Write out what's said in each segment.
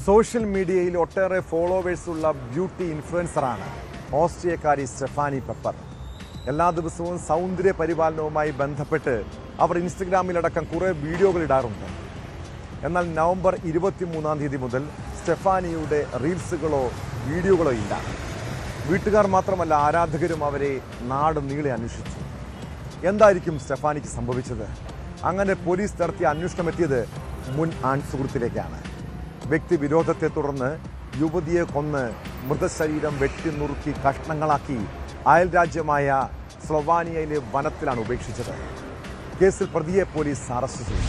Social മീഡിയയിൽ ഒട്ടേറെ ഫോളോവേഴ്സുള്ള beauty ഇൻഫ്ലുവൻസറാണ് ഓസ്ട്രിയക്കാരി Stephanie pepper. എല്ലാ ദിവസവും സൗന്ദര്യ പരിപാലനവുമായി ബന്ധപ്പെട്ട് അവർ ഇൻസ്റ്റഗ്രാമിലടക്കം കുറേ വീഡിയോകൾ ഇടാറുണ്ട്. എന്നാൽ നവംബർ 23 മുതൽ സ്റ്റെഫാനിയുടെ റീൽസുകളോ വീഡിയോകളോ ഇല്ല. വീട്ടുകാർ മാത്രമല്ല, ആരാധകരും അവരെ നാട് നീളെ അന്വേഷിച്ചു. എന്തായിരിക്കും സ്റ്റെഫാനിക്ക് സംഭവിച്ചത്? അങ്ങനെ പോലീസ് നടത്തിയ അന്വേഷണമെത്തിയത് മുൻ ആൺസുഹൃത്തിലേക്കാണ്. വ്യക്തിവിരോധത്തെ തുടർന്ന് യുവതിയെ കൊന്ന് മൃതശരീരം വെട്ടിനുറുക്കി കഷ്ണങ്ങളാക്കി അയൽരാജ്യമായ സ്ലൊവാനിയയിലെ വനത്തിലാണ് ഉപേക്ഷിച്ചത്. കേസിൽ പ്രതിയെ പോലീസ് അറസ്റ്റ് ചെയ്തു.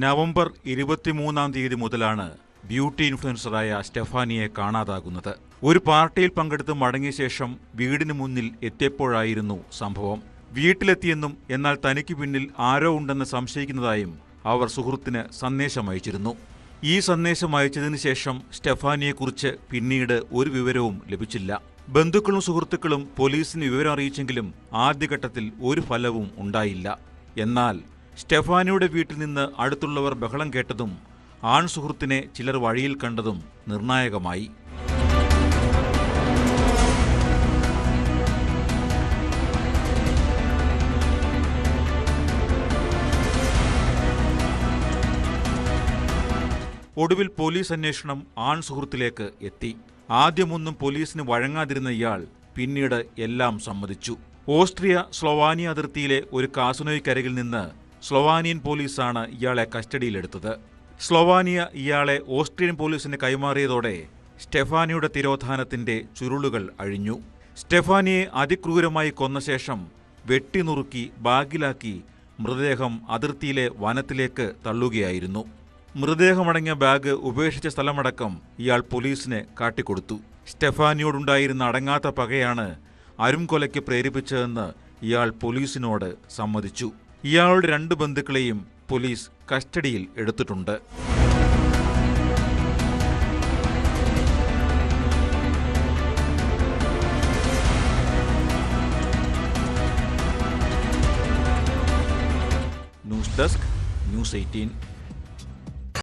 നവംബർ 23 മുതലാണ് ബ്യൂട്ടി ഇൻഫ്ലുവൻസറായ സ്റ്റെഫാനിയെ കാണാതാകുന്നത്. ഒരു പാർട്ടിയിൽ പങ്കെടുത്ത് മടങ്ങിയ ശേഷം വീടിന് മുന്നിൽ എത്തിയപ്പോഴായിരുന്നു സംഭവം. വീട്ടിലെത്തിയെന്നും എന്നാൽ തനിക്ക് പിന്നിൽ ആരോ ഉണ്ടെന്ന് സംശയിക്കുന്നതായും അവർ സുഹൃത്തിന് സന്ദേശം അയച്ചിരുന്നു. ഈ സന്ദേശം അയച്ചതിനു ശേഷം സ്റ്റെഫാനിയെക്കുറിച്ച് പിന്നീട് ഒരു വിവരവും ലഭിച്ചില്ല. ബന്ധുക്കളും സുഹൃത്തുക്കളും പോലീസിന് വിവരം അറിയിച്ചെങ്കിലും ആദ്യഘട്ടത്തിൽ ഒരു ഫലവും ഉണ്ടായില്ല. എന്നാൽ സ്റ്റെഫാനിയുടെ വീട്ടിൽ നിന്ന് അടുത്തുള്ളവർ ബഹളം കേട്ടതും ആൺ സുഹൃത്തിനെ ചിലർ വഴിയിൽ കണ്ടതും നിർണായകമായി. ഒടുവിൽ പോലീസ് അന്വേഷണം ആൺ സുഹൃത്തിലേക്ക് എത്തി. ആദ്യമൊന്നും പോലീസിന് വഴങ്ങാതിരുന്ന ഇയാൾ പിന്നീട് എല്ലാം സമ്മതിച്ചു. ഓസ്ട്രിയ സ്ലൊവാനിയ അതിർത്തിയിലെ ഒരു കാസുനോയ്ക്കരികിൽ നിന്ന് സ്ലൊവാനിയൻ പോലീസാണ് ഇയാളെ കസ്റ്റഡിയിലെടുത്തത്. സ്ലൊവാനിയ ഇയാളെ ഓസ്ട്രിയൻ പോലീസിന് കൈമാറിയതോടെ സ്റ്റെഫാനിയുടെ തിരോധാനത്തിന്റെ ചുരുളുകൾ അഴിഞ്ഞു. സ്റ്റെഫാനിയെ അതിക്രൂരമായി കൊന്ന ശേഷം വെട്ടിനുറുക്കി ബാഗിലാക്കി മൃതദേഹം അതിർത്തിയിലെ വനത്തിലേക്ക് തള്ളുകയായിരുന്നു. മൃതദേഹമടങ്ങിയ ബാഗ് ഉപേക്ഷിച്ച സ്ഥലമടക്കം ഇയാൾ പോലീസിന് കാട്ടിക്കൊടുത്തു. സ്റ്റെഫാനിയോടുണ്ടായിരുന്ന അടങ്ങാത്ത പകയാണ് അരുംകൊലയ്ക്ക് പ്രേരിപ്പിച്ചതെന്ന് ഇയാൾ പോലീസിനോട് സമ്മതിച്ചു. ഇയാളുടെ 2 ബന്ധുക്കളെയും പോലീസ് കസ്റ്റഡിയിൽ എടുത്തിട്ടുണ്ട്. News desk, news 18.